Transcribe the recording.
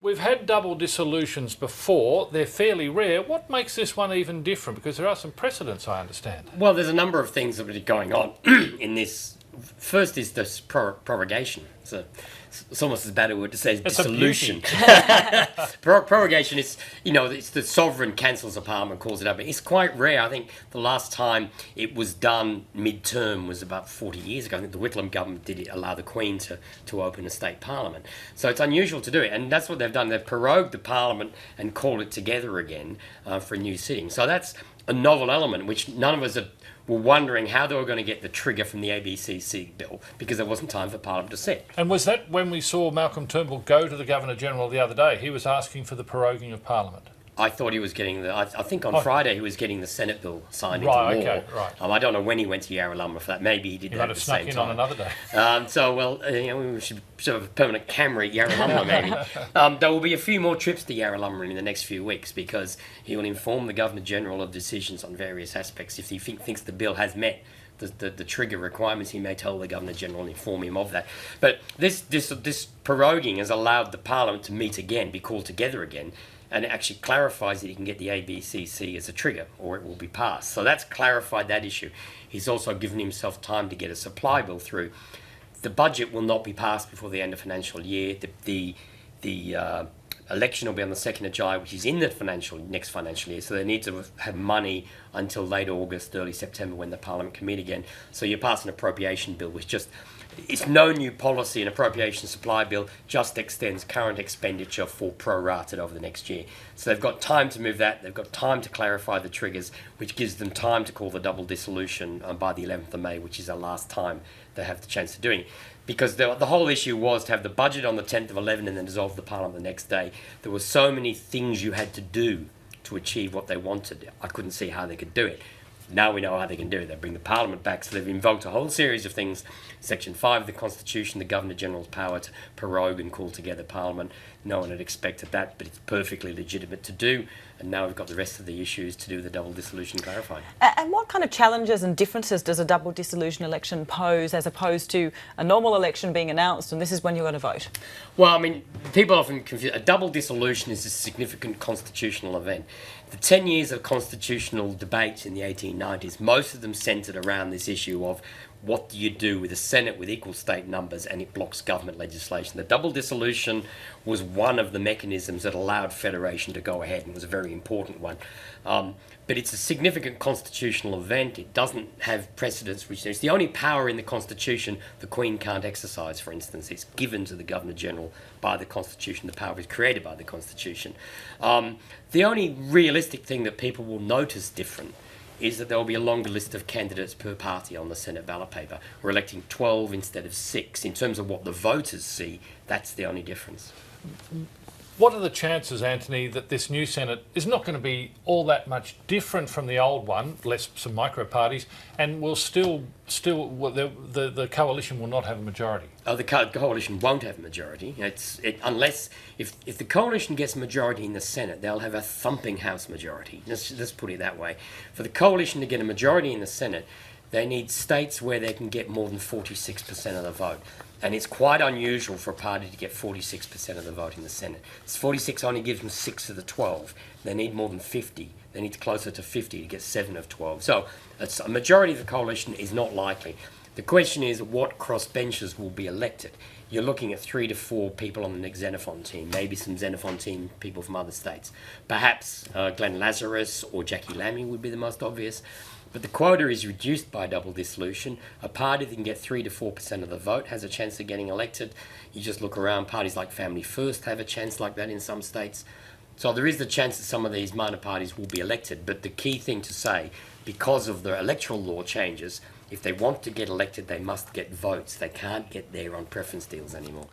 We've had double dissolutions before. They're fairly rare. What makes this one even different? Because there are some precedents, I understand. Well, there's a number of things that are going on in this. First is this prorogation. It's almost as bad a word to say as dissolution. Prorogation is, it's the sovereign cancels a parliament, calls it up. It's quite rare. I think the last time it was done mid-term was about 40 years ago. I think the Whitlam government did allow the Queen to open a state parliament. So it's unusual to do it. And that's what they've done. They've prorogued the parliament and called it together again for a new sitting. So that's a novel element, which none of us were wondering how they were going to get the trigger from the ABCC bill, because there wasn't time for Parliament to sit. And was that when we saw Malcolm Turnbull go to the Governor-General the other day? He was asking for the proroguing of Parliament. I thought he was getting I think on Friday he was getting the Senate bill signed into law. Okay, right. I don't know when he went to Yarralumla for that. Maybe he did that at the same time. He might have snuck in on another day. We should have a permanent camera at Yarralumla maybe. There will be a few more trips to Yarralumla in the next few weeks, because he will inform the Governor-General of decisions on various aspects. If he thinks the bill has met the trigger requirements, he may tell the Governor-General and inform him of that. But this proroguing has allowed the Parliament to meet again, be called together again, and it actually clarifies that he can get the ABCC as a trigger, or it will be passed. So that's clarified that issue. He's also given himself time to get a supply bill through. The budget will not be passed before the end of financial year. The election will be on the 2nd of July, which is in the next financial year, so they need to have money until late August, early September, when the Parliament can meet again. So you pass an appropriation bill, which it's no new policy. An appropriation supply bill just extends current expenditure for prorated over the next year. So they've got time to move that. They've got time to clarify the triggers, which gives them time to call the double dissolution by the 11th of May, which is the last time they have the chance of doing it. Because the whole issue was to have the budget on the 10th of 11 and then dissolve the Parliament the next day. There were so many things you had to do to achieve what they wanted. I couldn't see how they could do it. Now we know how they can do it. They bring the Parliament back, so they've invoked a whole series of things. Section 5 of the Constitution, the Governor-General's power to prorogue and call together Parliament. No one had expected that, but it's perfectly legitimate to do. And now we've got the rest of the issues to do the double dissolution clarifying. And what kind of challenges and differences does a double dissolution election pose, as opposed to a normal election being announced and this is when you're going to vote? Well, I mean, people often confuse. A double dissolution is a significant constitutional event. The 10 years of constitutional debate in the 1890s, most of them centred around this issue of what do you do with a Senate with equal state numbers and it blocks government legislation. The double dissolution was one of the mechanisms that allowed federation to go ahead, and was a very important one. But it's a significant constitutional event. It doesn't have precedents. It's the only power in the Constitution the Queen can't exercise, for instance. It's given to the Governor-General by the Constitution. The power is created by the Constitution. The only realistic thing that people will notice different is that there will be a longer list of candidates per party on the Senate ballot paper. We're electing 12 instead of 6. In terms of what the voters see, that's the only difference. What are the chances, Anthony, that this new Senate is not going to be all that much different from the old one, less some micro parties, and will the coalition will not have a majority? The coalition won't have a majority. Unless if the coalition gets a majority in the Senate, they'll have a thumping House majority. Let's put it that way. For the coalition to get a majority in the Senate, they need states where they can get more than 46% of the vote. And it's quite unusual for a party to get 46% of the vote in the Senate. 46 only gives them 6 of the 12. They need more than 50. They need closer to 50 to get 7 of 12. So a majority of the coalition is not likely. The question is what crossbenchers will be elected. You're looking at 3 to 4 people on the next Xenophon team, maybe some Xenophon team people from other states. Perhaps Glenn Lazarus or Jackie Lammy would be the most obvious. But the quota is reduced by double dissolution. A party that can get 3 to 4% of the vote has a chance of getting elected. You just look around, parties like Family First have a chance like that in some states. So there is the chance that some of these minor parties will be elected. But the key thing to say, because of the electoral law changes, if they want to get elected, they must get votes. They can't get there on preference deals anymore.